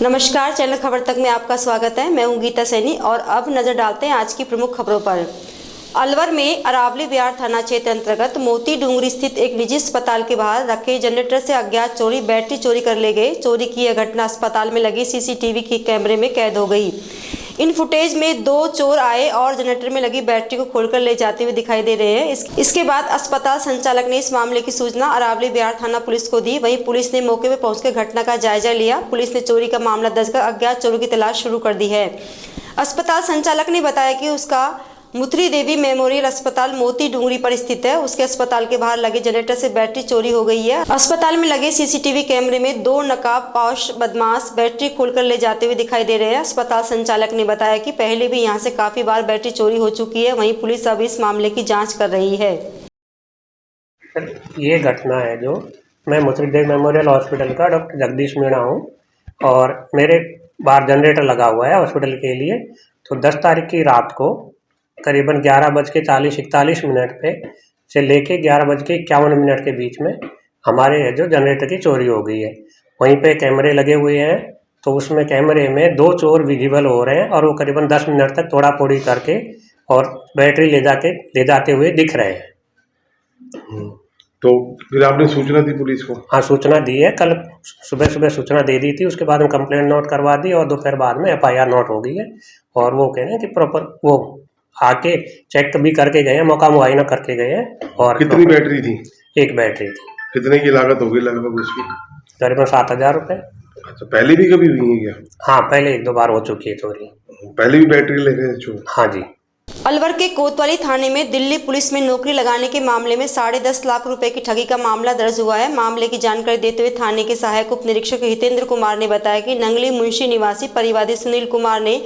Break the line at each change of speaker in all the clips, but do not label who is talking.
नमस्कार, चैनल खबर तक में आपका स्वागत है। मैं हूं गीता सैनी और अब नजर डालते हैं आज की प्रमुख खबरों पर। अलवर में अरावली बिहार थाना क्षेत्र अंतर्गत मोती डूंगरी स्थित एक निजी अस्पताल के बाहर रखे जनरेटर से अज्ञात चोरी बैटरी चोरी कर ले गए। चोरी की यह घटना अस्पताल में लगी सीसीटीवी के कैमरे में कैद हो गई। इन फुटेज में दो चोर आए और जनरेटर में लगी बैटरी को खोलकर ले जाते हुए दिखाई दे रहे हैं। इसके बाद अस्पताल संचालक ने इस मामले की सूचना अरावली बिहार थाना पुलिस को दी। वहीं पुलिस ने मौके पर पहुंचकर घटना का जायजा लिया। पुलिस ने चोरी का मामला दर्ज कर अज्ञात चोरों की तलाश शुरू कर दी है। अस्पताल संचालक ने बताया कि उसका मुथरी देवी मेमोरियल अस्पताल मोती डूंगरी पर स्थित है। उसके अस्पताल के बाहर लगे जनरेटर से बैटरी चोरी हो गई है। अस्पताल में लगे सीसीटीवी कैमरे में दो नकाबपोश बदमाश बैटरी खोलकर ले जाते हुए दिखाई दे रहे हैं। अस्पताल संचालक ने बताया कि पहले भी यहां से काफी बार बैटरी चोरी हो चुकी है। वहीं पुलिस अब इस मामले की जाँच कर रही है।
ये घटना है जो मैं मुथरी देवी मेमोरियल हॉस्पिटल का डॉक्टर जगदीश मीणा हूँ और मेरे बाहर जनरेटर लगा हुआ है हॉस्पिटल के लिए। तो 10 तारीख की रात को करीबन 11:40-41 पे से लेके 11:51 के बीच में हमारे जो जनरेटर की चोरी हो गई है। वहीं पे कैमरे लगे हुए हैं तो उसमें कैमरे में दो चोर विजिबल हो रहे हैं और वो करीबन 10 मिनट तक तोड़ा फोड़ी करके और बैटरी ले जाते हुए दिख रहे हैं।
तो फिर आपने सूचना दी पुलिस को?
हाँ, सूचना दी है। कल सुबह सूचना दे दी थी। उसके बाद में कंप्लेंट नोट करवा दी और दोपहर बाद में FIR नोट हो गई है। और वो कह रहे हैं कि प्रॉपर वो आके चेक भी करके गए हैं, मौका मुआयना करके गए हैं। और
कितनी बैटरी थी?
एक बैटरी थी।
कितने की लागत होगी लगभग उसकी?
करीबन 7,000 रुपये।
अच्छा, पहले भी कभी हुई है क्या?
हाँ, पहले 1-2 बार हो चुकी है चोरी।
पहले भी बैटरी ले गए चोर?
हाँ जी।
अलवर के कोतवाली थाने में दिल्ली पुलिस में नौकरी लगाने के मामले में 10.5 लाख रुपए की ठगी का मामला दर्ज हुआ है। मामले की जानकारी देते हुए थाने के सहायक उप निरीक्षक हितेंद्र कुमार ने बताया कि नंगली मुंशी निवासी परिवादी सुनील कुमार ने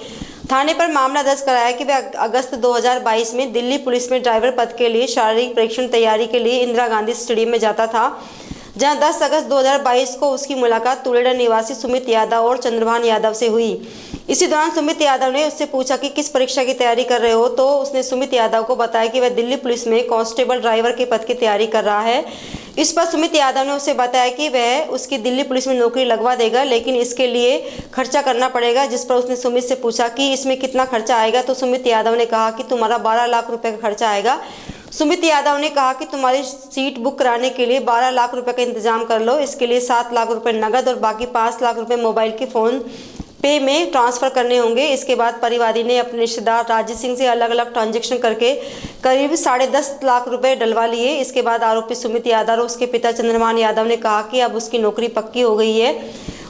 थाने पर मामला दर्ज कराया कि वह अगस्त 2022 में दिल्ली पुलिस में ड्राइवर पद के लिए शारीरिक परीक्षण तैयारी के लिए इंदिरा गांधी स्टेडियम में जाता था, जहां 10 अगस्त 2022 को उसकी मुलाकात तुलेड़ा निवासी सुमित यादव और चंद्रभान यादव से हुई। इसी दौरान सुमित यादव ने उससे पूछा कि किस परीक्षा की तैयारी कर रहे हो, तो उसने सुमित यादव को बताया कि वह दिल्ली पुलिस में कांस्टेबल ड्राइवर के पद की तैयारी कर रहा है। इस पर सुमित यादव ने उसे बताया कि वह उसकी दिल्ली पुलिस में नौकरी लगवा देगा, लेकिन इसके लिए खर्चा करना पड़ेगा। जिस पर उसने सुमित से पूछा कि इसमें कितना खर्चा आएगा, तो सुमित यादव ने कहा कि तुम्हारा 12 लाख रुपए का खर्चा आएगा। सुमित यादव ने कहा कि तुम्हारी सीट बुक कराने के लिए 12 लाख रुपए का इंतजाम कर लो। इसके लिए 7 लाख रुपए नगद और बाकी 5 लाख रुपए मोबाइल के फोन पे में ट्रांसफर करने होंगे। इसके बाद परिवादी ने अपने रिश्तेदार राजीव सिंह से अलग अलग ट्रांजैक्शन करके करीब 10.5 लाख रुपए डलवा लिए। इसके बाद आरोपी सुमित यादव और उसके पिता चंद्रभान यादव ने कहा कि अब उसकी नौकरी पक्की हो गई है।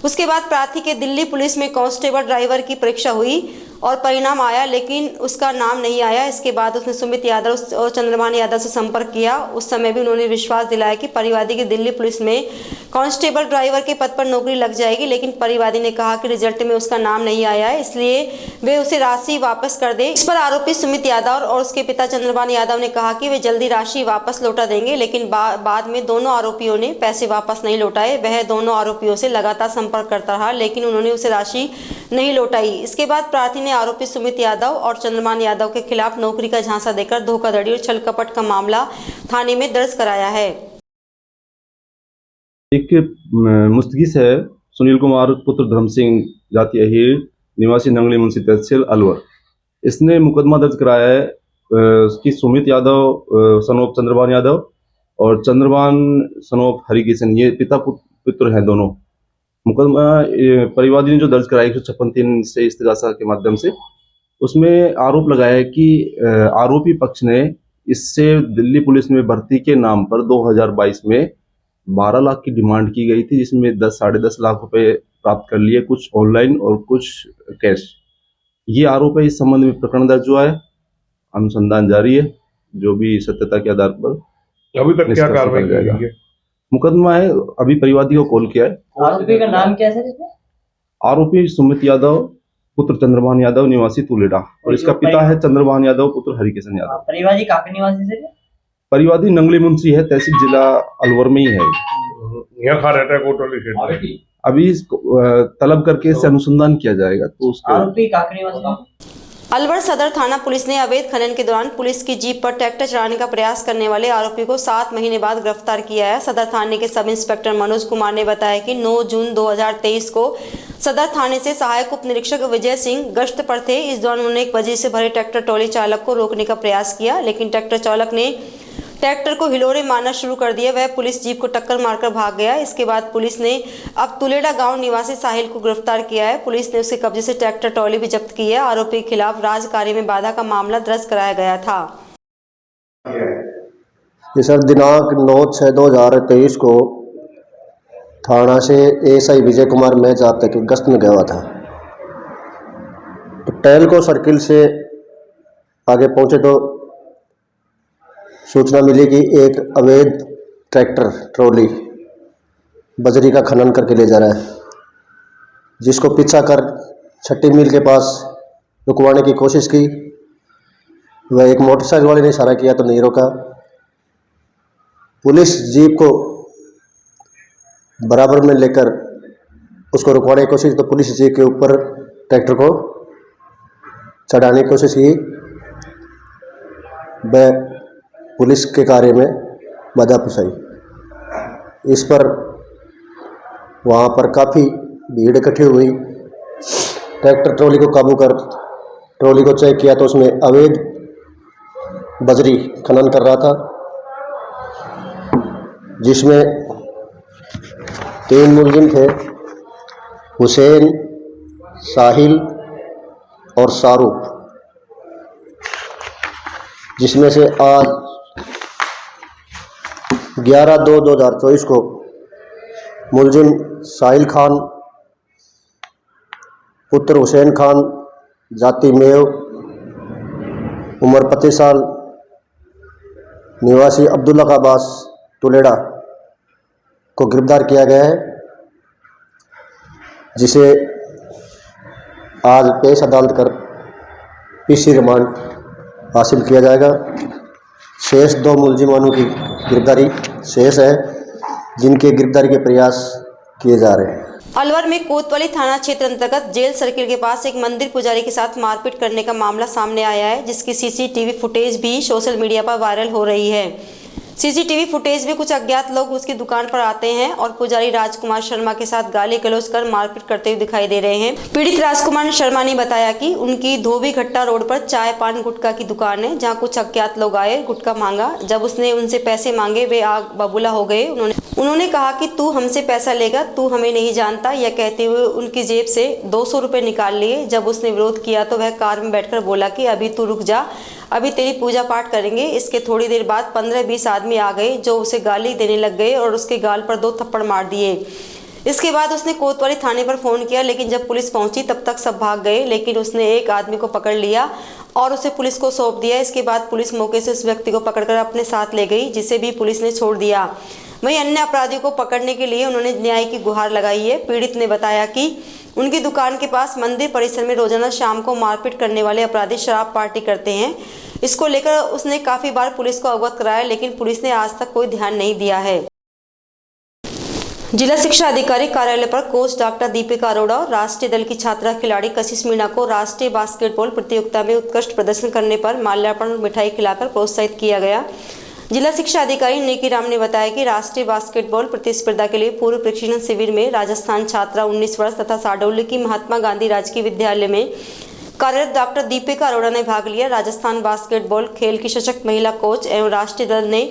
उसके बाद प्रार्थी के दिल्ली पुलिस में कांस्टेबल ड्राइवर की परीक्षा हुई और परिणाम आया, लेकिन उसका नाम नहीं आया। इसके बाद उसने सुमित यादव और चंद्रभान यादव से संपर्क किया। उस समय भी उन्होंने विश्वास दिलाया कि परिवादी की दिल्ली पुलिस में कांस्टेबल ड्राइवर के पद पर नौकरी लग जाएगी, लेकिन परिवादी ने कहा कि रिजल्ट में उसका नाम नहीं आया है, इसलिए वे उसे राशि वापस कर दे। इस पर आरोपी सुमित यादव और उसके पिता चंद्रभान यादव ने कहा कि वे जल्दी राशि वापस लौटा देंगे, लेकिन बाद में दोनों आरोपियों ने पैसे वापस नहीं लौटाए। वह दोनों आरोपियों से लगातार संपर्क करता रहा, लेकिन उन्होंने उसे राशि नहीं लौटाई। इसके बाद प्रार्थी ने आरोपी सुमित यादव और चंद्रभान यादव के खिलाफ नौकरी का झांसा देकर धोखाधड़ी और छलकपट का मामला थाने में दर्ज कराया है।
एक मुस्तगिस है सुनील कुमार पुत्र धर्म सिंह जाति अहीर निवासी नंगली मुंशी तहसील अलवर। इसने मुकदमा दर्ज कराया है कि सुमित यादव सनोप चंद्रभान यादव और चंद्रभान सनोप हरिकिशन, ये पिता पुत्र हैं दोनों। मुकदमा परिवादी ने जो दर्ज कराया 156(3) से इस्तिगासा के माध्यम से, उसमें आरोप लगाया है कि आरोपी पक्ष ने इससे दिल्ली पुलिस में भर्ती के नाम पर 2022 में 12 लाख की डिमांड की गई थी, जिसमें 10-10.5 लाख रुपए प्राप्त कर लिए, कुछ ऑनलाइन और कुछ कैश। ये आरोप है। इस संबंध में प्रकरण दर्ज हुआ है, अनुसंधान जारी है। जो भी सत्यता के आधार पर
अभी तक क्या कार्रवाई की गई है?
मुकदमा है, अभी परिवादी को कॉल किया है।
आरोपी का नाम क्या है इसमें?
आरोपी सुमित यादव पुत्र चंद्रभान यादव निवासी तुलेड़ा और इसका पिता है चंद्रभान यादव पुत्र हरिकिशन यादव।
परिवादी काफी निवासी से?
परिवादी नंगली मुंशी है, तहसील जिला अलवर में ही है।
यहाँ खा रहता है कोटवाली क्षेत्र।
अभी तलब करके इससे अनुसंधान किया जाएगा। तो उसका
आरोपी काफी निवासी
अलवर सदर थाना पुलिस ने अवैध खनन के दौरान पुलिस की जीप पर ट्रैक्टर चलाने का प्रयास करने वाले आरोपी को 7 महीने बाद गिरफ्तार किया है। सदर थाने के सब इंस्पेक्टर मनोज कुमार ने बताया कि 9 जून 2023 को सदर थाने से सहायक उप निरीक्षक विजय सिंह गश्त पर थे। इस दौरान उन्होंने एक वजह से भरे ट्रैक्टर ट्रॉली चालक को रोकने का प्रयास किया, लेकिन ट्रैक्टर चालक ने ट्रैक्टर को हिलोरे मारना शुरू कर दिया। वह पुलिस जीप को टक्कर मारकर भाग गया। इसके बाद पुलिस ने अब तुलेड़ा गांव निवासी साहिल को गिरफ्तार किया है। पुलिस ने उसके कब्जे से ट्रैक्टर ट्रॉली भी जब्त की है। आरोपी के खिलाफ राजकार्य में बाधा का मामला दर्ज कराया गया था।
ये सर दिनांक 9/6/2023 को थाना से एएसआई विजय कुमार मैं जाते के गश्त में गया हुआ था। तो टेलको सर्किल से आगे पहुंचे तो सूचना मिली कि एक अवैध ट्रैक्टर ट्रॉली बजरी का खनन करके ले जा रहा है, जिसको पीछा कर छट्टी मिल के पास रुकवाने की कोशिश की। वह एक मोटरसाइकिल वाले ने इशारा किया तो नहीं रोका। पुलिस जीप को बराबर में लेकर उसको रुकवाने की कोशिश, तो पुलिस जीप के ऊपर ट्रैक्टर को चढ़ाने की कोशिश की। वह पुलिस के कार्य में बाधा पहुंचाई। इस पर वहाँ पर काफ़ी भीड़ इकट्ठी हुई। ट्रैक्टर ट्रॉली को काबू कर ट्रॉली को चेक किया तो उसमें अवैध बजरी खनन कर रहा था, जिसमें 3 मुलजिम थे, हुसैन, साहिल और शाहरुख, जिसमें से आज 11/2/2024 को मुलजिम साहिल खान पुत्र हुसैन खान जाति मेव उम्र 25 साल निवासी अब्दुल्ला का आबास तुलेड़ा को गिरफ्तार किया गया है, जिसे आज पेश अदालत कर पीसी रिमांड हासिल किया जाएगा। शेष 2 मुलजिमानों की गिरफ्तारी शेष है, जिनके गिरफ्तारी के प्रयास किए जा रहे हैं।
अलवर में कोतवाली थाना क्षेत्र अंतर्गत जेल सर्किल के पास एक मंदिर पुजारी के साथ मारपीट करने का मामला सामने आया है, जिसकी सीसीटीवी फुटेज भी सोशल मीडिया पर वायरल हो रही है। सीसीटीवी फुटेज में कुछ अज्ञात लोग उसकी दुकान पर आते हैं और पुजारी राजकुमार शर्मा के साथ गाली गलौज कर मारपीट करते हुए दिखाई दे रहे हैं। पीड़ित राजकुमार शर्मा ने बताया कि उनकी धोबी घट्टा रोड पर चाय पान गुटखा की दुकान है, जहां कुछ अज्ञात लोग आए, गुटखा मांगा। जब उसने उनसे पैसे मांगे वे आग बबूला हो गए। उन्होंने कहा कि तू हमसे पैसा लेगा, तू हमें नहीं जानता, यह कहते हुए उनकी जेब से 200 रुपये निकाल लिए। जब उसने विरोध किया तो वह कार में बैठकर बोला कि अभी तू रुक जा, अभी तेरी पूजा पाठ करेंगे। इसके थोड़ी देर बाद 15-20 आदमी आ गए जो उसे गाली देने लग गए और उसके गाल पर 2 थप्पड़ मार दिए। इसके बाद उसने कोतवाली थाने पर फोन किया, लेकिन जब पुलिस पहुंची तब तक सब भाग गए, लेकिन उसने एक आदमी को पकड़ लिया और उसे पुलिस को सौंप दिया। इसके बाद पुलिस मौके से उस व्यक्ति को पकड़कर अपने साथ ले गई, जिसे भी पुलिस ने छोड़ दिया। वहीं अन्य अपराधियों को पकड़ने के लिए उन्होंने न्याय की गुहार लगाई है। पीड़ित ने बताया कि उनकी दुकान के पास मंदिर परिसर में रोजाना शाम को मारपीट करने वाले अपराधी शराब पार्टी करते हैं। इसको लेकर उसने काफी बार पुलिस को अवगत कराया, लेकिन पुलिस ने आज तक कोई ध्यान नहीं दिया है। जिला शिक्षा अधिकारी कार्यालय पर कोच डॉक्टर दीपिका अरोड़ा और राष्ट्रीय दल की छात्रा खिलाड़ी कशिश मीणा को राष्ट्रीय बास्केटबॉल प्रतियोगिता में उत्कृष्ट प्रदर्शन करने पर माल्यार्पण और मिठाई खिलाकर प्रोत्साहित किया गया। जिला शिक्षा अधिकारी नेकी राम ने बताया कि राष्ट्रीय बास्केटबॉल प्रतिस्पर्धा के लिए पूर्व प्रशिक्षण शिविर में राजस्थान छात्रा 19 वर्ष तथा साडौली की महात्मा गांधी राजकीय विद्यालय में कार्यरत डॉक्टर दीपिका अरोड़ा ने भाग लिया। राजस्थान बास्केटबॉल खेल की सशक्त महिला कोच एवं राष्ट्रीय दल ने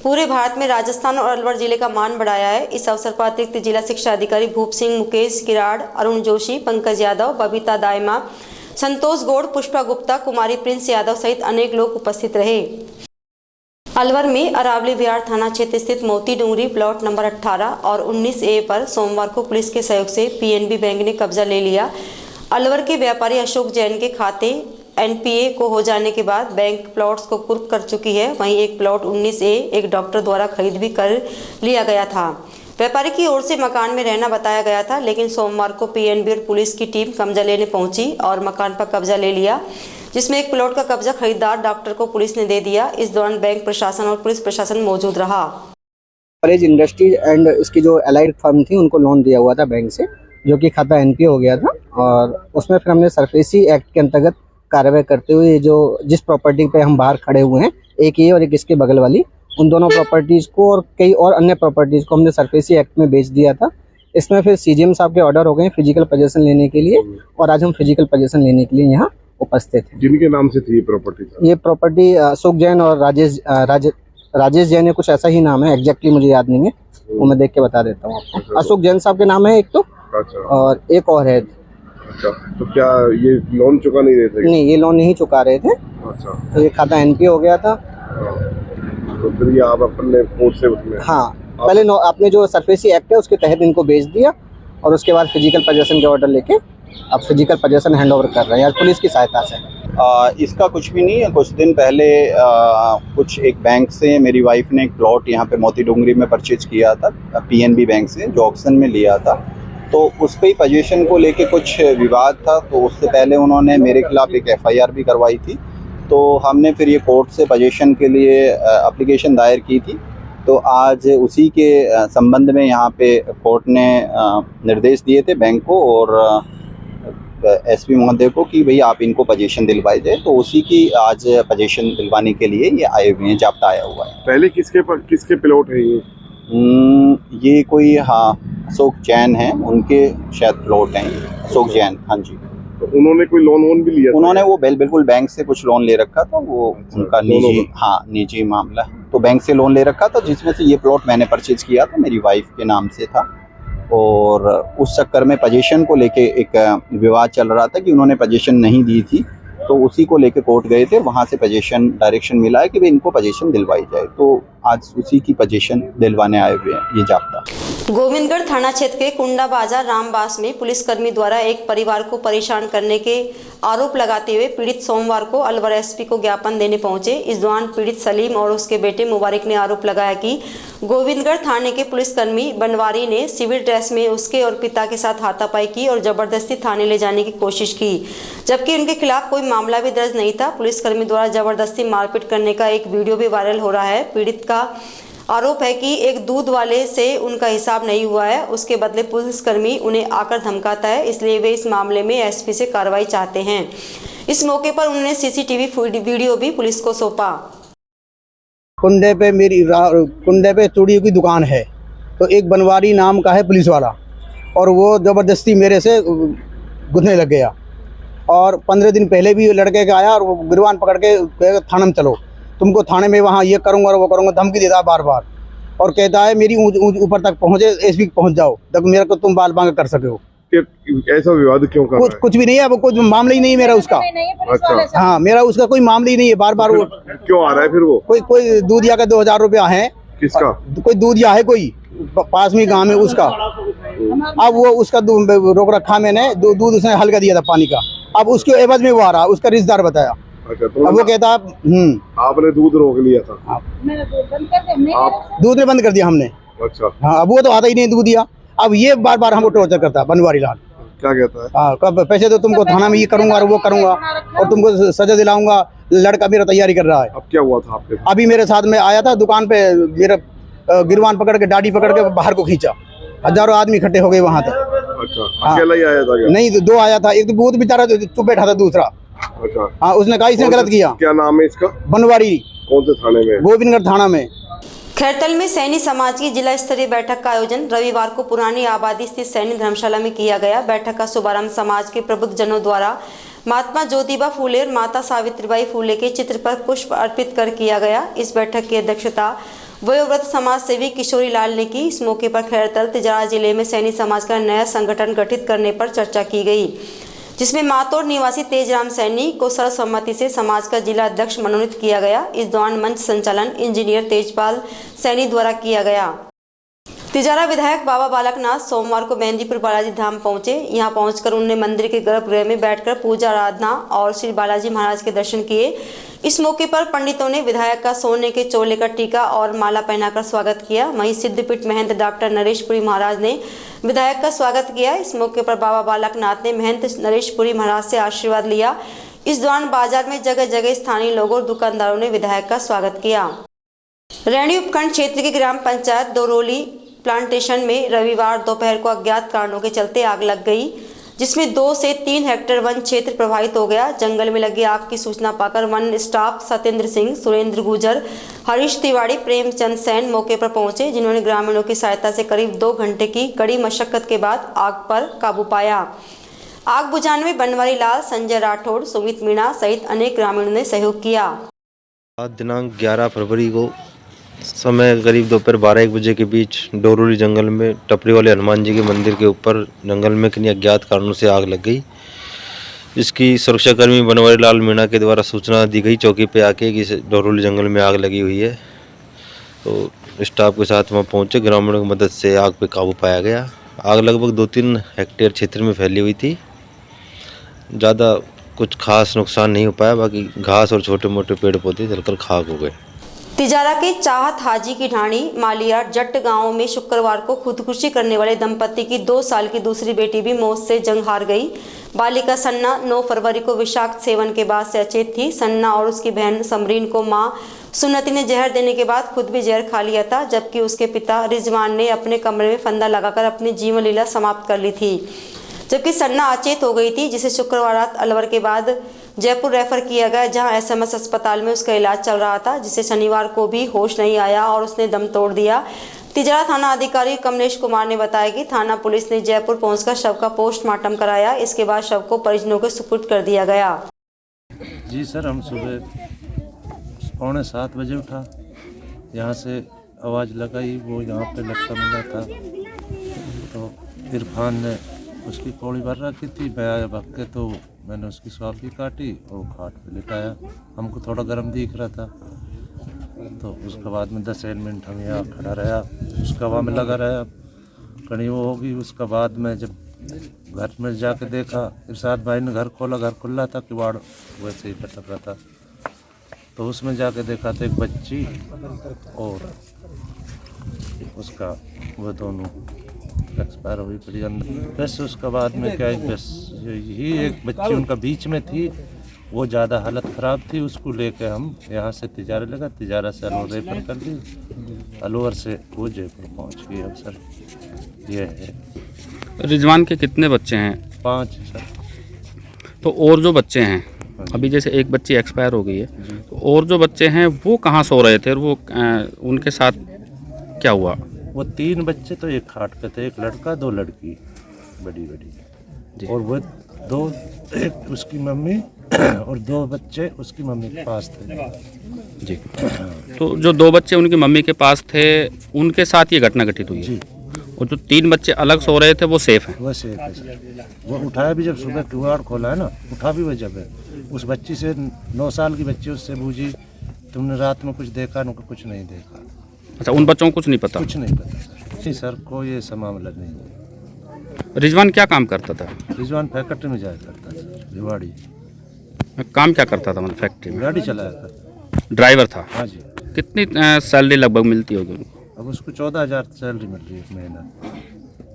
पूरे भारत में राजस्थान और अलवर जिले का मान बढ़ाया है। इस अवसर पर अतिरिक्त जिला शिक्षा अधिकारी भूप सिंह, मुकेश किराड़, अरुण जोशी, पंकज यादव, बबीता दायमा, संतोष गौड़, पुष्पा गुप्ता, कुमारी प्रिंस यादव सहित अनेक लोग उपस्थित रहे। अलवर में अरावली विहार थाना क्षेत्र स्थित मोती डूंगरी प्लॉट नंबर 18 और 19A पर सोमवार को पुलिस के सहयोग से पीएनबी बैंक ने कब्जा ले लिया। अलवर के व्यापारी अशोक जैन के खाते एनपीए को हो जाने के बाद बैंक प्लॉट्स को कुर्क कर चुकी है। वहीं एक प्लॉट 19A एक डॉक्टर द्वारा खरीद भी कर लिया गया था। व्यापारी की ओर से मकान में रहना बताया गया था, लेकिन सोमवार को पीएनबी और पुलिस की टीम कब्जा लेने पहुंची और मकान पर कब्जा ले लिया, जिसमें एक प्लॉट का कब्जा खरीदार डॉक्टर को पुलिस ने दे दिया। इस दौरान बैंक प्रशासन और पुलिस प्रशासन मौजूद रहा।
कॉलेज इंडस्ट्रीज एंड इसकी जो एलाइड फर्म थी उनको लोन दिया हुआ था बैंक से, जो कि खाता एनपीए हो गया था, और उसमें फिर हमने सरफेसी एक्ट के अंतर्गत कार्रवाई करते हुए जो जिस प्रॉपर्टी पे हम बाहर खड़े हुए हैं, एक ये और एक इसके बगल वाली, उन दोनों प्रॉपर्टीज़ को और कई और अन्य प्रॉपर्टीज़ को हमने सरफेसी एक्ट में बेच दिया था। इसमें फिर सीजीएम साहब के ऑर्डर हो गए फिजिकल पोजीशन लेने के लिए, और आज हम फिजिकल पोजीशन लेने के लिए यहाँ उपस्थित हैं।
जिनके नाम से थी ये प्रॉपर्टी?
ये प्रॉपर्टी अशोक जैन और राजेश जैन है, कुछ ऐसा ही नाम है, एग्जैक्टली मुझे याद नहीं है, वो मैं देख के बता देता हूँ आपको। अशोक जैन साहब के नाम है एक तो,
अच्छा,
और एक और है।
अच्छा, तो क्या ये लोन चुका नहीं रहे थे?
नहीं, ये लोन नहीं चुका रहे थे।
अच्छा,
तो ये खाता एनपी हो गया था।
तो फिर ये आप अपने कोर्ट से उसमें?
हाँ, पहले आपने जो सरफेसी एक्ट है उसके तहत इनको बेच दिया, और उसके बाद फिजिकल पोजीशन के ऑर्डर लेके अब फिजिकल पोजीशन हैंड ओवर कर रहे हैं आज पुलिस की सहायता से।
इसका कुछ भी नहीं है। कुछ दिन पहले कुछ एक बैंक से मेरी वाइफ ने एक प्लॉट यहाँ पे मोती डूंगरी में परचेज किया था, पीएनबी बैंक से, जो ऑक्शन में लिया था। तो उस पे ही पोजीशन को लेके कुछ विवाद था, तो उससे पहले उन्होंने मेरे खिलाफ एक एफआईआर भी करवाई थी। तो हमने फिर ये कोर्ट से पोजीशन के लिए एप्लीकेशन दायर की थी। तो आज उसी के संबंध में यहाँ पे कोर्ट ने निर्देश दिए थे बैंक को और एसपी महोदय को कि भाई आप इनको पोजीशन दिलवाई जाए। तो उसी की आज पोजीशन दिलवाने के लिए ये आए हुए हैं, जाब्ता आया हुआ है।
पहले किसके प्लॉट है ये?
ये कोई, हाँ, अशोक जैन है, उनके शायद प्लॉट हैं अशोक जैन। हाँ जी।
तो उन्होंने कोई लोन भी लिया?
उन्होंने वो बिल्कुल बैंक से कुछ लोन ले रखा था, वो उनका निजी, हाँ, निजी मामला है। तो बैंक से लोन ले रखा था, जिसमें से ये प्लॉट मैंने परचेज किया था, मेरी वाइफ के नाम से था। और उस चक्कर में पोजीशन को लेके एक विवाद चल रहा था कि उन्होंने पोजीशन नहीं दी थी, तो उसी को लेके कोर्ट गए थे। वहाँ से पोजीशन डायरेक्शन मिला है कि भाई इनको पोजीशन दिलवाई जाए। तो आज उसी की पोजीशन दिलवाने आए हुए हैं ये जाब्ता।
गोविंदगढ़ थाना क्षेत्र के कुंडा बाजार रामबास में पुलिसकर्मी द्वारा एक परिवार को परेशान करने के आरोप लगाते हुए पीड़ित सोमवार को अलवर एसपी को ज्ञापन देने पहुंचे। इस दौरान पीड़ित सलीम और उसके बेटे मुबारक ने आरोप लगाया कि गोविंदगढ़ थाने के पुलिसकर्मी बनवारी ने सिविल ड्रेस में उसके और पिता के साथ हाथापाई की और जबरदस्ती थाने ले जाने की कोशिश की, जबकि उनके खिलाफ कोई मामला भी दर्ज नहीं था। पुलिसकर्मी द्वारा जबरदस्ती मारपीट करने का एक वीडियो भी वायरल हो रहा है। पीड़ित का आरोप है कि एक दूध वाले से उनका हिसाब नहीं हुआ है, उसके बदले पुलिसकर्मी उन्हें आकर धमकाता है, इसलिए वे इस मामले में एसपी से कार्रवाई चाहते हैं। इस मौके पर उन्होंने सीसीटीवी वीडियो भी पुलिस को सौंपा।
कुंडे पे चूड़ियों की दुकान है, तो एक बनवारी नाम का है पुलिस वाला, और वो ज़बरदस्ती मेरे से गुथने लग गया। और 15 दिन पहले भी लड़के का आया और वो गिरवान पकड़ के थाने में चलो, तुमको थाने में वहाँ ये करूँगा और वो करूँगा, धमकी देता है बार बार, और कहता है मेरी ऊपर तक पहुँचे, एसपी पहुँच जाओ तब मेरे को तुम बाल बांग कर सके हो।
ऐसा विवाद क्यों कर रहा है?
कुछ भी नहीं है, अब कोई मामला ही नहीं है मेरा उसका।
अच्छा,
हाँ, मेरा उसका कोई मामला ही नहीं है। बार बार वो
क्यों आ रहा है फिर? वो
कोई दूधिया का 2000 रुपया है।
किसका?
कोई दूधिया है, कोई पास में गांव में उसका। अब वो उसका रोक रखा मैंने, दूध उसने हल्का दिया था पानी का, अब उसके एवज में वो आ रहा, उसका रिश्तेदार बताया।
अच्छा, तो
अब वो कहता
आपने दूध रोक लिया था? आप
दूध में बंद कर दिया हमने।
अच्छा,
हाँ, अब वो तो आता ही नहीं दूध दिया। अब ये बार बार हमको टॉर्चर करता है बनवारी लाल।
क्या कहता है?
हाँ, कब पैसे दो तुमको, थाना में ये करूंगा और वो करूंगा और तुमको सजा दिलाऊंगा। लड़का मेरा तैयारी कर रहा है।
अब क्या हुआ था आपके?
अभी मेरे साथ में आया था दुकान पे, मेरा गिरवान पकड़ के, डाडी पकड़ के बाहर को खींचा। हजारों आदमी इकट्ठे हो गए वहां तक।
अच्छा, अकेला ही आया था क्या?
नहीं, दो आया था, एक तो बहुत बेचारा चुप बैठा था, दूसरा।
अच्छा,
हाँ, उसने कहा इसने गलत किया।
क्या नाम है इसका?
बनवारी।
कौन से थाने में?
गोविंदगढ़ थाना में।
खैरतल में सैनी समाज की जिला स्तरीय बैठक का आयोजन रविवार को पुरानी आबादी स्थित सैनी धर्मशाला में किया गया। बैठक का शुभारंभ समाज के प्रबुद्ध जनों द्वारा महात्मा ज्योतिबा फूले और माता सावित्रीबाई फूले के चित्र पर पुष्प अर्पित कर किया गया। इस बैठक की अध्यक्षता वयोवृद्ध समाज सेवी किशोरी लाल ने की। इस मौके पर खैरतल तिजारा जिले में सैनी समाज का नया संगठन गठित करने पर चर्चा की गई, जिसमें मातौर निवासी तेजराम सैनी को सर्वसम्मति से समाज का जिला अध्यक्ष मनोनीत किया गया। इस दौरान मंच संचालन इंजीनियर तेजपाल सैनी द्वारा किया गया। तिजारा विधायक बाबा बालकनाथ सोमवार को मेहंदीपुर बालाजी धाम पहुंचे। यहां पहुंचकर उन्होंने मंदिर के गर्भगृह में बैठकर पूजा आराधना और श्री बालाजी महाराज के दर्शन किए। इस मौके पर पंडितों ने विधायक का सोने के चोले का टीका और माला पहनाकर स्वागत किया। वहीं सिद्धपीठ महंत डॉक्टर नरेशपुरी महाराज ने विधायक का स्वागत किया। इस मौके पर बाबा बालकनाथ ने महंत नरेशपुरी महाराज से आशीर्वाद लिया। इस दौरान बाजार में जगह जगह स्थानीय लोगों और दुकानदारों ने विधायक का स्वागत किया। रैणी उपखंड क्षेत्र की ग्राम पंचायत दोरोली प्लांटेशन में रविवार दोपहर को अज्ञात कारणों के चलते आग लग गई, जिसमें 2 से 3 हेक्टेयर वन क्षेत्र प्रभावित हो गया। जंगल में लगी आग की सूचना पाकर वन स्टाफ सत्येंद्र सिंह, सुरेंद्र गुर्जर, हरीश तिवारी, प्रेमचंद सैन मौके पर पहुंचे, जिन्होंने ग्रामीणों की सहायता से करीब 2 घंटे की कड़ी मशक्कत के बाद आग पर काबू पाया। आग बुझाने में बनवारी लाल, संजय राठौड़, सुमित मीणा सहित अनेक ग्रामीणों ने सहयोग किया।
आज दिनांक 11 फरवरी को समय करीब दोपहर 12-1 बजे के बीच डोरूरी जंगल में टपरी वाले हनुमान जी के मंदिर के ऊपर जंगल में किन्हीं अज्ञात कारणों से आग लग गई। इसकी सुरक्षाकर्मी बनवारी लाल मीणा के द्वारा सूचना दी गई चौकी पे आके कि डोरूरी जंगल में आग लगी हुई है। तो स्टाफ के साथ वहाँ पहुँचे, ग्रामीणों की मदद से आग पे काबू पाया गया। आग लगभग 2-3 हेक्टेयर क्षेत्र में फैली हुई थी। ज़्यादा कुछ खास नुकसान नहीं हो पाया, बाकी घास और छोटे मोटे पेड़ पौधे जलकर खाक हो गए।
तिजारा के चाहत हाजी की ढाणी मालिया जट्ट गांव में शुक्रवार को खुदकुशी करने वाले दंपति की 2 साल की दूसरी बेटी भी मौत से जंग हार गई। बालिका सन्ना 9 फरवरी को विषाक्त सेवन के बाद से अचेत थी। सन्ना और उसकी बहन समरीन को मां सुन्नति ने जहर देने के बाद खुद भी जहर खा लिया था, जबकि उसके पिता रिजवान ने अपने कमरे में फंदा लगाकर अपनी जीवन लीला समाप्त कर ली थी, जबकि सन्ना अचेत हो गई थी, जिसे शुक्रवार रात अलवर के बाद जयपुर रेफर किया गया, जहां एसएमएस अस्पताल में उसका इलाज चल रहा था, जिसे शनिवार को भी होश नहीं आया और उसने दम तोड़ दिया। तिजारा थाना अधिकारी कमलेश कुमार ने बताया कि थाना पुलिस ने जयपुर पहुंचकर शव का पोस्टमार्टम कराया। इसके बाद शव को परिजनों के सुपुर्द कर दिया गया।
जी सर, हम सुबह 6:45 बजे उठा, यहाँ से आवाज़ लगाई, वो यहाँ पे लटका मिला था। तो इरफान ने उसकी पौड़ी भर रखी थी, मैं आया भाग के तो मैंने उसकी स्वापी काटी और खाट पे लिटाया। हमको थोड़ा गर्म दिख रहा था, तो उसके बाद में 10 मिनट हम यहाँ खड़ा रहा, उसका हवा में लगा रहा, कहीं वो होगी। उसके बाद में जब घर में जाके देखा, इरशाद भाई ने घर खोला, घर खुला था, किवाड़ वैसे ही लटक रहा था। तो उसमें जाके देखा तो एक बच्ची और उसका वो दोनों एक्सपायर हुई पड़ी अंदर। बस उसके बाद में क्या, बस यही एक बच्ची उनका बीच में थी, वो ज़्यादा हालत ख़राब थी, उसको लेके हम यहाँ से तिजारा लगा, तिजारा से अलवर रेफर कर दी, अलवर से वो जयपुर पहुँच गई। अब सर ये है।
रिजवान के कितने बच्चे हैं?
5 सर।
तो और जो बच्चे हैं, अभी जैसे एक बच्ची एक्सपायर हो गई है, तो और जो बच्चे हैं वो कहाँ सो रहे थे और वो उनके साथ क्या हुआ?
वो 3 बच्चे तो एक खाट पे थे, एक लड़का 2 लड़की बड़ी, और वो 2, एक उसकी मम्मी और 2 बच्चे उसकी मम्मी के पास थे।
जी। तो जो 2 बच्चे उनकी मम्मी के पास थे, उनके साथ ये घटना घटित हुई है? और जो 3 बच्चे अलग सो रहे थे वो सेफ हैं?
वो सेफ है सर। वो उठाया भी जब सुबह किवाड़ खोला है ना, उठा भी वो जब है। उस बच्ची से 9 साल की बच्ची उससे पूछी, तुमने रात में कुछ देखा? उनको कुछ नहीं देखा।
अच्छा, उन बच्चों को कुछ नहीं पता?
कुछ नहीं पता सर। नहीं सर, कोई ऐसा मामला नहीं।
रिजवान क्या काम करता था?
रिजवान फैक्ट्री में जाया करता था, रिवाड़ी।
काम क्या करता था मतलब फैक्ट्री में?
गाड़ी चलाया करता।
ड्राइवर था?
हाँ जी।
कितनी सैलरी लगभग मिलती होगी उनको?
अब उसको 14,000 सैलरी मिल रही है 1 महीना।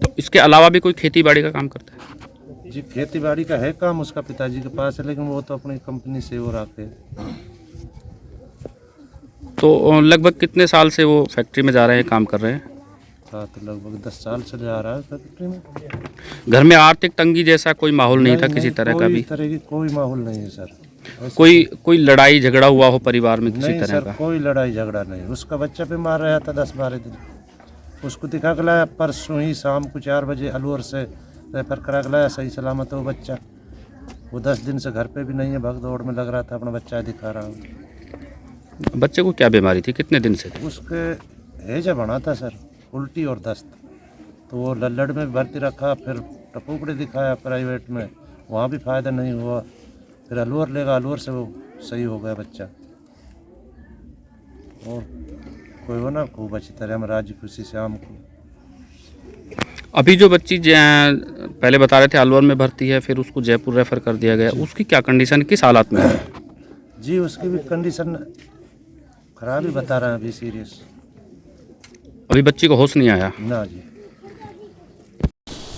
तो इसके अलावा भी कोई खेती बाड़ी का काम करता है?
जी, खेती बाड़ी का है काम उसका पिताजी के पास है, लेकिन वो तो अपनी कंपनी से वो रखे।
तो लगभग कितने साल से वो फैक्ट्री में जा रहे हैं, काम कर रहे हैं?
हाँ, तो लगभग 10 साल से जा रहा है फैक्ट्री में।
घर में आर्थिक तंगी जैसा कोई माहौल नहीं था किसी तरह का भी?
इस तरह की कोई माहौल नहीं है सर।
कोई लड़ाई झगड़ा हुआ हो परिवार में किसी तरह का?
कोई लड़ाई झगड़ा नहीं। उसका बच्चा पे मार रहा था 10-12 दिन, उसको दिखा के लाया परसों ही शाम को 4 बजे अलवर से रेफर करा के लाया, सही सलामत हो बच्चा। वो 10 दिन से घर पे भी नहीं है, भाग दौड़ में लग रहा था, अपना बच्चा दिखा रहा हूँ।
बच्चे को क्या बीमारी थी, कितने दिन से?
उसके हैजा बना था सर, उल्टी और दस्त। तो वो लल्लड़ में भर्ती रखा, फिर टपुकड़े दिखाया प्राइवेट में, वहाँ भी फ़ायदा नहीं हुआ। फिर अलवर लेगा, अलवर से वो सही हो गया बच्चा। और कोई हो ना, खूब अच्छी तरह हम राजी खुशी से आम को।
अभी जो बच्ची पहले बता रहे थे अलवर में भर्ती है, फिर उसको जयपुर रेफर कर दिया गया, उसकी क्या कंडीशन, किस हालात में है?
जी, उसकी भी कंडीशन खराब ही बता रहे हैं, अभी सीरियस।
अभी बच्ची को होश नहीं आया?
ना जी।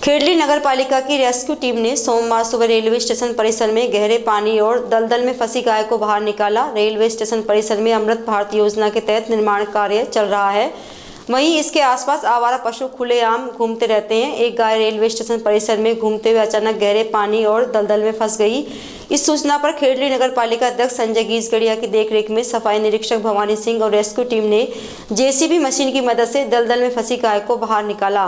खेड़ली नगर पालिका की रेस्क्यू टीम ने सोमवार सुबह रेलवे स्टेशन परिसर में गहरे पानी और दलदल में फंसी गाय को बाहर निकाला। रेलवे स्टेशन परिसर में अमृत भारत योजना के तहत निर्माण कार्य चल रहा है। वहीं इसके आसपास आवारा पशु खुलेआम घूमते रहते हैं। एक गाय रेलवे स्टेशन परिसर में घूमते हुए अचानक गहरे पानी और दलदल में फंस गई। इस सूचना पर खेड़ली नगर पालिका अध्यक्ष संजय गीसगढ़िया की देखरेख में सफाई निरीक्षक भवानी सिंह और रेस्क्यू टीम ने जेसीबी मशीन की मदद से दलदल में फंसी गाय को बाहर निकाला।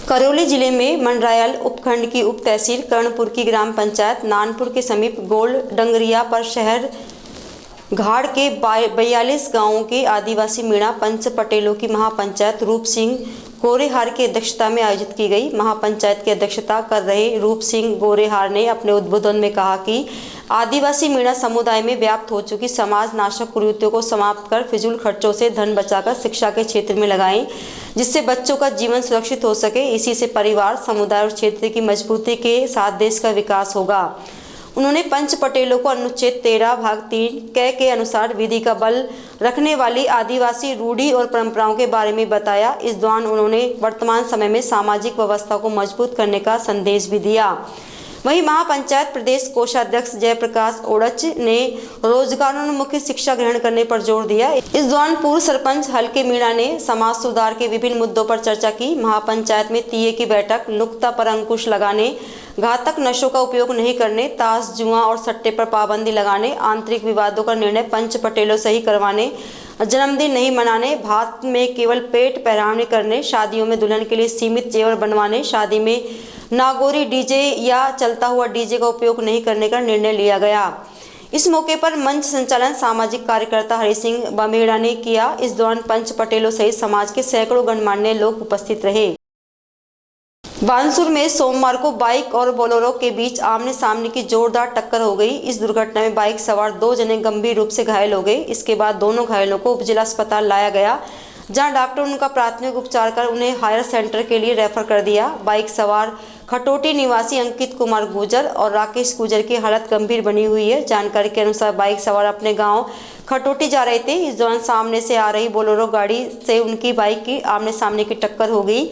करौली जिले में मंडरायल उपखंड की उप तहसील कर्णपुर की ग्राम पंचायत नानपुर के समीप गोल डंगरिया पर शहर घाड़ के 42 गांवों के आदिवासी मीणा पंच पटेलों की महापंचायत रूप सिंह गोरेहार की अध्यक्षता में आयोजित की गई। महापंचायत की अध्यक्षता कर रहे रूप सिंह गोरेहार ने अपने उद्बोधन में कहा कि आदिवासी मीणा समुदाय में व्याप्त हो चुकी समाज नाशक कुरीतियों को समाप्त कर फिजूल खर्चों से धन बचाकर शिक्षा के क्षेत्र में लगाएं, जिससे बच्चों का जीवन सुरक्षित हो सके। इसी से परिवार, समुदाय और क्षेत्र की मजबूती के साथ देश का विकास होगा। उन्होंने पंच पटेलों को अनुच्छेद 13 भाग 3 क के अनुसार विधि का बल रखने वाली आदिवासी रूढ़ी और परंपराओं के बारे में बताया। इस दौरान उन्होंने वर्तमान समय में सामाजिक व्यवस्था को मजबूत करने का संदेश भी दिया। वहीं महापंचायत प्रदेश कोषाध्यक्ष जयप्रकाश ओड़च ने रोजगारोन्मुखी शिक्षा ग्रहण करने पर जोर दिया। इस दौरान पूर्व सरपंच हल्के मीणा ने समाज सुधार के विभिन्न मुद्दों पर चर्चा की। महापंचायत में तीये की बैठक, नुक्ता पर अंकुश लगाने, घातक नशों का उपयोग नहीं करने, ताश, जुआ और सट्टे पर पाबंदी लगाने, आंतरिक विवादों का निर्णय पंच पटेलों से ही करवाने, जन्मदिन नहीं मनाने, भात में केवल पेट पहरावने करने, शादियों में दुल्हन के लिए सीमित जेवर बनवाने, शादी में नागोरी डीजे या चलता हुआ डीजे का उपयोग नहीं करने का निर्णय लिया गया। इस मौके पर मंच संचालन सामाजिक कार्यकर्ता हरि सिंह बमेड़ा ने किया। इस दौरान पंच पटेलों सहित समाज के सैकड़ों गणमान्य लोग उपस्थित रहे। बानसूर में सोमवार को बाइक और बोलेरो के बीच आमने सामने की जोरदार टक्कर हो गई। इस दुर्घटना में बाइक सवार 2 जने गंभीर रूप से घायल हो गए। इसके बाद दोनों घायलों को उपजिला अस्पताल लाया गया, जहां डॉक्टर उनका प्राथमिक उपचार कर उन्हें हायर सेंटर के लिए रेफर कर दिया। बाइक सवार खटोटी निवासी अंकित कुमार गुजर और राकेश गुजर की हालत गंभीर बनी हुई है। जानकारी के अनुसार बाइक सवार अपने गांव खटोटी जा रहे थे। इस दौरान सामने से आ रही बोलेरो गाड़ी से उनकी बाइक की आमने सामने की टक्कर हो गई।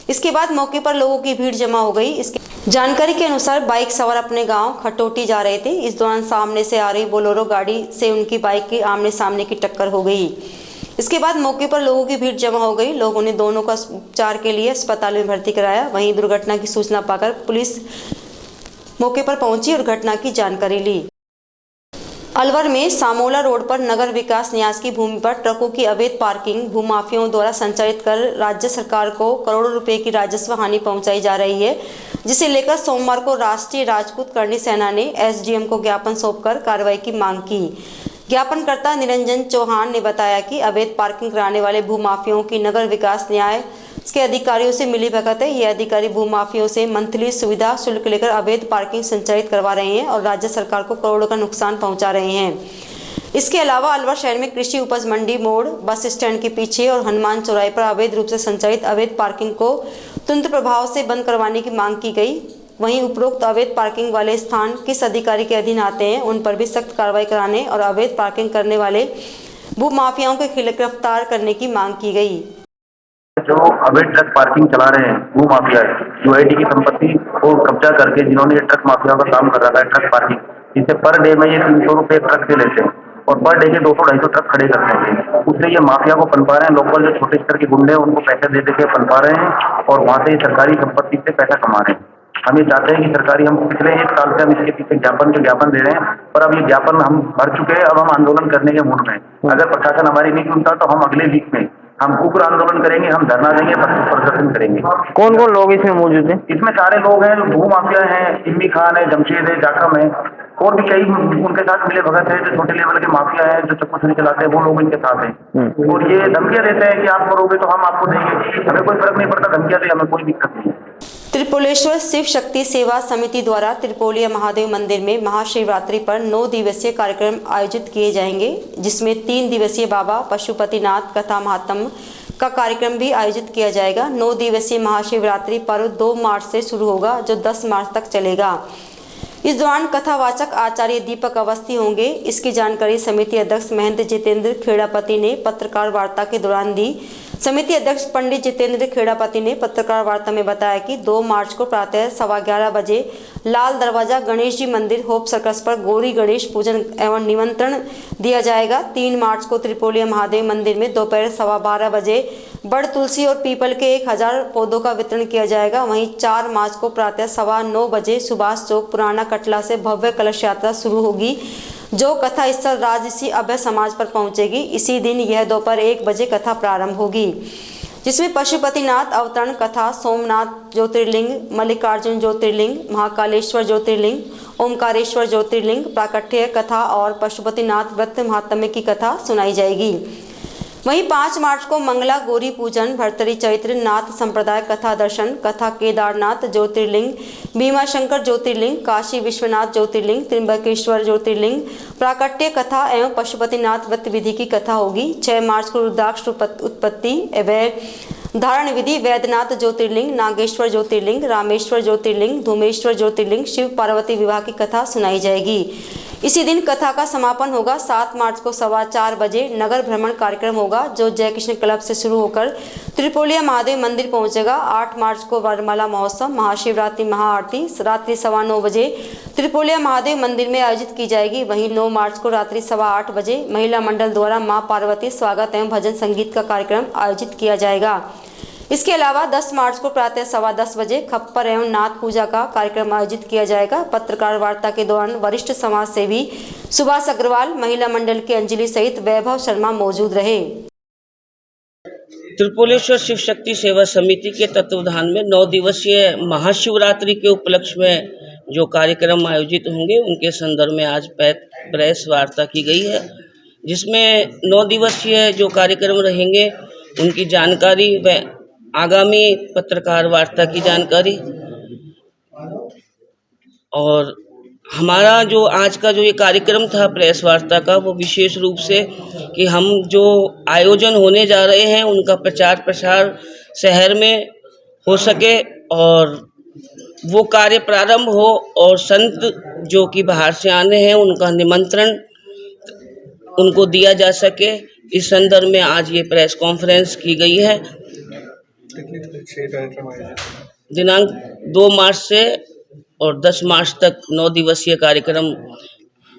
इसके बाद मौके पर लोगों की भीड़ जमा हो गई। इसके जानकारी के अनुसार बाइक सवार अपने गांव खटोटी जा रहे थे। इस दौरान सामने से आ रही बोलेरो गाड़ी से उनकी बाइक की आमने सामने की टक्कर हो गई। इसके बाद मौके पर लोगों की भीड़ जमा हो गई। लोगों ने दोनों का उपचार के लिए अस्पताल में भर्ती कराया। वहीं दुर्घटना की सूचना पाकर पुलिस मौके पर पहुंची और घटना की जानकारी ली। अलवर में सामोला रोड पर नगर विकास न्यास की भूमि पर ट्रकों की अवैध पार्किंग भूमाफियाओं द्वारा संचालित कर राज्य सरकार को करोड़ों रुपए की राजस्व हानि पहुंचाई जा रही है, जिसे लेकर सोमवार को राष्ट्रीय राजपूत करणी सेना ने एसडीएम को ज्ञापन सौंपकर कार्रवाई की मांग की। ज्ञापनकर्ता निरंजन चौहान ने बताया कि अवैध पार्किंग कराने वाले भूमाफियाओं की नगर विकास न्याय के अधिकारियों से मिली भगत है। ये अधिकारी भूमाफियों से मंथली सुविधा शुल्क लेकर अवैध पार्किंग संचालित करवा रहे हैं और राज्य सरकार को करोड़ों का नुकसान पहुंचा रहे हैं। इसके अलावा अलवर शहर में कृषि उपज मंडी मोड़, बस स्टैंड के पीछे और हनुमान चौराहे पर अवैध रूप से संचालित अवैध पार्किंग को तुरंत प्रभाव से बंद करवाने की मांग की गई। वहीं उपरोक्त अवैध पार्किंग वाले स्थान किस अधिकारी के अधीन आते हैं, उन पर भी सख्त कार्रवाई कराने और अवैध पार्किंग करने वाले भूमाफियाओं के खिलाफ गिरफ्तार करने की मांग की गई।
जो अवैध ट्रक पार्किंग चला रहे हैं वो माफिया है, यूआईडी की संपत्ति को कब्जा करके जिन्होंने ये ट्रक माफिया का काम कर रखा है ट्रक पार्किंग, जिससे पर डे में ये 300 रुपये ट्रक से लेते हैं और पर डे के 200-250 ट्रक खड़े करते हैं। उससे ये माफिया को पनपा रहे हैं। लोकल जो छोटे स्तर के गुंडे हैं उनको पैसे दे के पनपा रहे हैं और वहाँ से सरकारी संपत्ति से पैसा कमा रहे हैं। हम ये चाहते हैं कि सरकारी, हम पिछले 1 साल से हम इसके पीछे ज्ञापन दे रहे हैं, पर अब ये ज्ञापन हम भर चुके हैं। अब हम आंदोलन करने के मूड में हैं। अगर प्रशासन हमारी नहीं सुनता तो हम अगले वीक में हम उग्र आंदोलन करेंगे, हम धरना देंगे, प्रदर्शन करेंगे।
कौन कौन लोग इसमें मौजूद हैं?
इसमें सारे लोग हैं, जो भू माफिया हैं, इम्मी खान है, जमशेद है, जाकम है और भी कई उनके साथ मिले भगत है। जो छोटे लेवल के माफिया है, जो चप्पू छुरी चलाते हैं, वो लोग इनके साथ हैं और ये धमकियां देते हैं कि आप करोगे तो हम आपको देंगे। हमें कोई फर्क नहीं पड़ता, धमकियां दे, हमें कोई दिक्कत नहीं है।
त्रिपुलेश्वर शिव शक्ति सेवा समिति द्वारा त्रिपोलिया महादेव मंदिर में महाशिवरात्रि पर 9 दिवसीय कार्यक्रम आयोजित किए जाएंगे, जिसमें 3 दिवसीय बाबा पशुपतिनाथ कथा महात्म का कार्यक्रम भी आयोजित किया जाएगा। 9 दिवसीय महाशिवरात्रि पर्व 2 मार्च से शुरू होगा, जो 10 मार्च तक चलेगा। इस दौरान कथावाचक आचार्य दीपक अवस्थी होंगे। इसकी जानकारी समिति अध्यक्ष महेंद्र जितेंद्र खेड़ापति ने पत्रकार वार्ता के दौरान दी। समिति अध्यक्ष पंडित जितेंद्र खेड़ापति ने पत्रकार वार्ता में बताया कि 2 मार्च को प्रातः 11:15 बजे लाल दरवाजा गणेश जी मंदिर होप सर्कस पर गौरी गणेश पूजन एवं निमंत्रण दिया जाएगा। 3 मार्च को त्रिपोलिया महादेव मंदिर में दोपहर 12:15 बजे बड़ तुलसी और पीपल के 1000 पौधों का वितरण किया जाएगा। वहीं 4 मार्च को प्रातः 9:15 बजे सुभाष चौक पुराना कटला से भव्य कलश यात्रा शुरू होगी, जो कथा स्थल राजसी अभय समाज पर पहुंचेगी। इसी दिन यह दोपहर 1 बजे कथा प्रारंभ होगी, जिसमें पशुपतिनाथ अवतरण कथा, सोमनाथ ज्योतिर्लिंग, मल्लिकार्जुन ज्योतिर्लिंग, महाकालेश्वर ज्योतिर्लिंग, ओमकारेश्वर ज्योतिर्लिंग, प्राकट्य कथा और पशुपतिनाथ व्रत महात्म्य की कथा सुनाई जाएगी। वहीं 5 मार्च को मंगला गौरी पूजन, भर्तरी चैत्र, नाथ संप्रदाय कथा दर्शन, कथा केदारनाथ ज्योतिर्लिंग, भीमाशंकर ज्योतिर्लिंग, काशी विश्वनाथ ज्योतिर्लिंग, त्र्यंबकेश्वर ज्योतिर्लिंग, प्राकट्य कथा एवं पशुपतिनाथ व्रत विधि की कथा होगी। 6 मार्च को रुद्राक्ष उत्पत्ति एवं धारण विधि, वैद्यनाथ ज्योतिर्लिंग, नागेश्वर ज्योतिर्लिंग, रामेश्वर ज्योतिर्लिंग, धूमेश्वर ज्योतिर्लिंग, शिव पार्वती विवाह की कथा सुनाई जाएगी। इसी दिन कथा का समापन होगा। 7 मार्च को 4:15 बजे नगर भ्रमण कार्यक्रम होगा, जो जय कृष्ण क्लब से शुरू होकर त्रिपोलिया महादेव मंदिर पहुंचेगा। 8 मार्च को वरमाला महोत्सव, महाशिवरात्रि महाआरती रात्रि 9:15 बजे त्रिपोलिया महादेव मंदिर में आयोजित की जाएगी। वहीं 9 मार्च को रात्रि 8:15 बजे महिला मंडल द्वारा मां पार्वती स्वागत एवं भजन संगीत का कार्यक्रम आयोजित किया जाएगा। इसके अलावा 10 मार्च को प्रातः 10:15 बजे खप्पर एवं नाथ पूजा का कार्यक्रम आयोजित किया जाएगा। पत्रकार वार्ता के दौरान वरिष्ठ समाज सेवी सुभाष अग्रवाल, महिला मंडल की अंजलि सहित वैभव शर्मा मौजूद रहे।
त्रिपुलेश्वर शिव शक्ति सेवा समिति के तत्वावधान में 9 दिवसीय महाशिवरात्रि के उपलक्ष्य में जो कार्यक्रम आयोजित होंगे, उनके संदर्भ में आज प्रेस वार्ता की गई है, जिसमें 9 दिवसीय जो कार्यक्रम रहेंगे उनकी जानकारी व आगामी पत्रकार वार्ता की जानकारी, और हमारा जो आज का जो ये कार्यक्रम था प्रेस वार्ता का, वो विशेष रूप से कि हम जो आयोजन होने जा रहे हैं उनका प्रचार प्रसार शहर में हो सके और वो कार्य प्रारंभ हो, और संत जो कि बाहर से आने हैं उनका निमंत्रण उनको दिया जा सके। इस संदर्भ में आज ये प्रेस कॉन्फ्रेंस की गई है। दिनांक 2 मार्च से और 10 मार्च तक 9 दिवसीय कार्यक्रम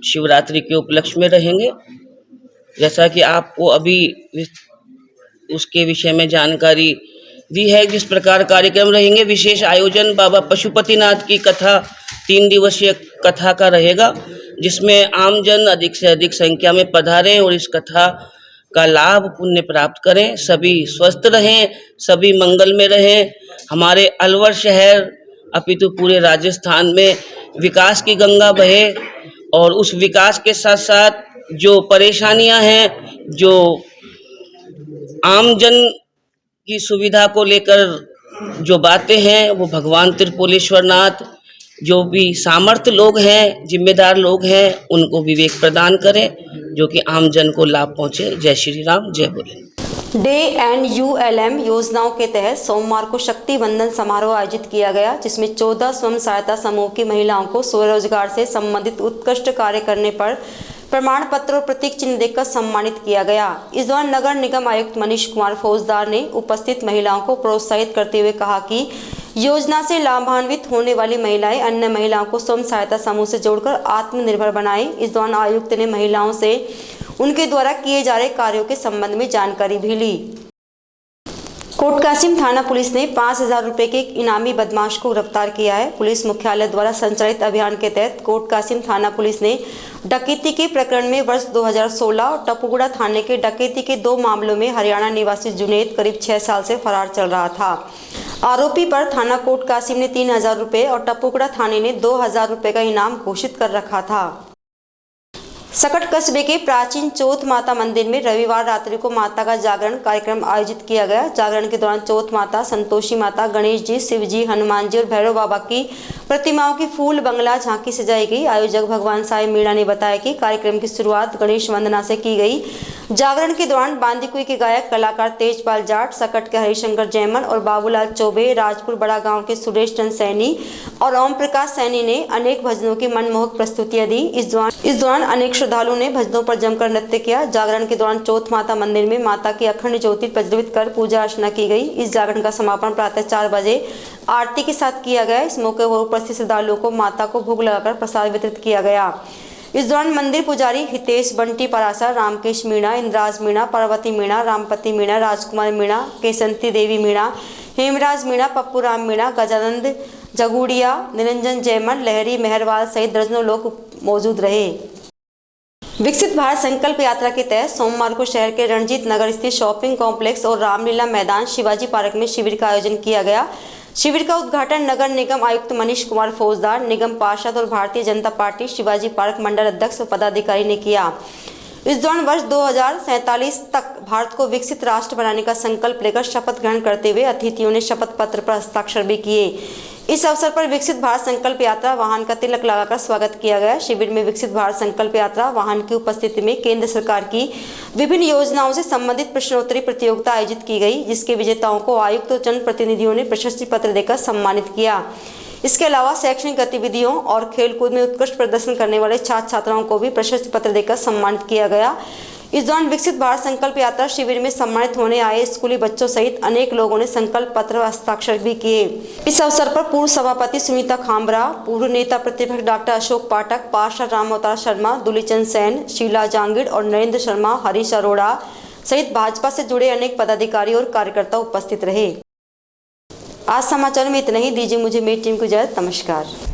शिवरात्रि के उपलक्ष्य में रहेंगे। जैसा कि आपको अभी उसके विषय में जानकारी दी है, जिस प्रकार कार्यक्रम रहेंगे, विशेष आयोजन बाबा पशुपतिनाथ की कथा 3 दिवसीय कथा का रहेगा, जिसमें आमजन अधिक से अधिक संख्या में पधारें और इस कथा का लाभ पुण्य प्राप्त करें। सभी स्वस्थ रहें, सभी मंगल में रहें। हमारे अलवर शहर अपितु पूरे राजस्थान में विकास की गंगा बहे, और उस विकास के साथ साथ जो परेशानियां हैं, जो आमजन की सुविधा को लेकर जो बातें हैं, वो भगवान त्रिपुलेश्वरनाथ जो भी सामर्थ्य लोग हैं, जिम्मेदार लोग हैं, उनको विवेक प्रदान करें, जो कि आम जन को लाभ पहुंचे। जय श्री राम, जय बोले।
DNULM योजनाओं के तहत सोमवार को शक्ति वंदन समारोह आयोजित किया गया, जिसमें 14 स्वयं सहायता समूह की महिलाओं को स्वरोजगार से संबंधित उत्कृष्ट कार्य करने पर प्रमाण पत्र और प्रतीक चिन्ह देकर सम्मानित किया गया। इस दौरान नगर निगम आयुक्त मनीष कुमार फौजदार ने उपस्थित महिलाओं को प्रोत्साहित करते हुए कहा कि योजना से लाभान्वित होने वाली महिलाएं अन्य महिलाओं को स्वयं सहायता समूह से जोड़कर आत्मनिर्भर बनाएं। इस दौरान आयुक्त ने महिलाओं से उनके द्वारा किए जा रहे कार्यों के संबंध में जानकारी भी ली। कोटकासिम थाना पुलिस ने 5000 रुपए के एक इनामी बदमाश को गिरफ्तार किया है। पुलिस मुख्यालय द्वारा संचालित अभियान के तहत कोटकासिम थाना पुलिस ने डकैती के प्रकरण में वर्ष 2016 और टपुगुड़ा थाने के डकैती के 2 मामलों में हरियाणा निवासी जुनेद करीब 6 साल से फरार चल रहा था। आरोपी पर थाना कोटकासिम ने 3000 रुपए और टपुगुड़ा थाने ने 2000 रुपए का इनाम घोषित कर रखा था। सकट कस्बे के प्राचीन चौथ माता मंदिर में रविवार रात्रि को माता का जागरण कार्यक्रम आयोजित किया गया। जागरण के दौरान चौथ माता, संतोषी माता, गणेश जी, शिव जी, हनुमान जी और भैरव बाबा की प्रतिमाओं की फूल बंगला झांकी सजाई गई। आयोजक भगवान साई मीणा ने बताया कि कार्यक्रम की शुरुआत गणेश वंदना से की गई। जागरण के दौरान बांदीकुई के गायक कलाकार तेजपाल जाट, सकट के हरिशंकर जैमन और बाबूलाल चौबे, राजपुर बड़ा गांव के सुरेश चंद सैनी और ओम प्रकाश सैनी ने अनेक भजनों की मनमोहक प्रस्तुतियां दी। इस दौरान अनेक श्रद्धालुओं ने भजनों पर जमकर नृत्य किया। जागरण के दौरान चौथ माता मंदिर में माता की अखंड ज्योति प्रज्वलित कर पूजा अर्चना की गई। इस जागरण का समापन प्रातः 4 बजे आरती के साथ किया गया। इस मौके पर उपस्थित श्रद्धालुओं को माता को भोग लगाकर प्रसाद वितरित किया गया। इस दौरान मंदिर पुजारी हितेश बंटी परासर, रामकेश मीणा, इंद्राज मीणा, पार्वती मीणा, रामपति मीणा, राजकुमार मीणा, केसंती देवी मीणा, हेमराज मीणा, पप्पू राम मीणा, गजानंद जगुड़िया, निरंजन जयमन, लहरी मेहरवाल सहित दर्जनों लोग मौजूद रहे। विकसित भारत संकल्प यात्रा के तहत सोमवार को शहर के रणजीत नगर स्थित शॉपिंग कॉम्प्लेक्स और रामलीला मैदान शिवाजी पार्क में शिविर का आयोजन किया गया। शिविर का उद्घाटन नगर निगम आयुक्त मनीष कुमार फौजदार, निगम पार्षद और भारतीय जनता पार्टी शिवाजी पार्क मंडल अध्यक्ष और पदाधिकारी ने किया। इस दौरान वर्ष 2047 तक भारत को विकसित राष्ट्र बनाने का संकल्प लेकर शपथ ग्रहण करते हुए अतिथियों ने शपथ पत्र पर हस्ताक्षर भी किए। इस अवसर पर विकसित भारत संकल्प यात्रा वाहन का तिलक लगाकर स्वागत किया गया। शिविर में विकसित भारत संकल्प यात्रा वाहन की उपस्थिति में केंद्र सरकार की विभिन्न योजनाओं से संबंधित प्रश्नोत्तरी प्रतियोगिता आयोजित की गई, जिसके विजेताओं को आयुक्त और जनप्रतिनिधियों ने प्रशस्ति पत्र देकर सम्मानित किया। इसके अलावा शैक्षणिक गतिविधियों और खेलकूद में उत्कृष्ट प्रदर्शन करने वाले छात्र छात्राओं को भी प्रशस्ति पत्र देकर सम्मानित किया गया। इस दौरान विकसित भारत संकल्प यात्रा शिविर में सम्मानित होने आए स्कूली बच्चों सहित अनेक लोगों ने संकल्प पत्र हस्ताक्षर भी किए। इस अवसर पर पूर्व सभापति सुनीता खामरा, पूर्व नेता प्रतिपक्ष डॉक्टर अशोक पाठक, पार्षद राम अवतार शर्मा, दुलीचंद सेन, शीला जांगिड़ और नरेंद्र शर्मा, हरीश अरोड़ा सहित भाजपा से जुड़े अनेक पदाधिकारी और कार्यकर्ता उपस्थित रहे। आज समाचार में इतना ही। दीजिए मुझे मेरी टीम को इजाजत। नमस्कार।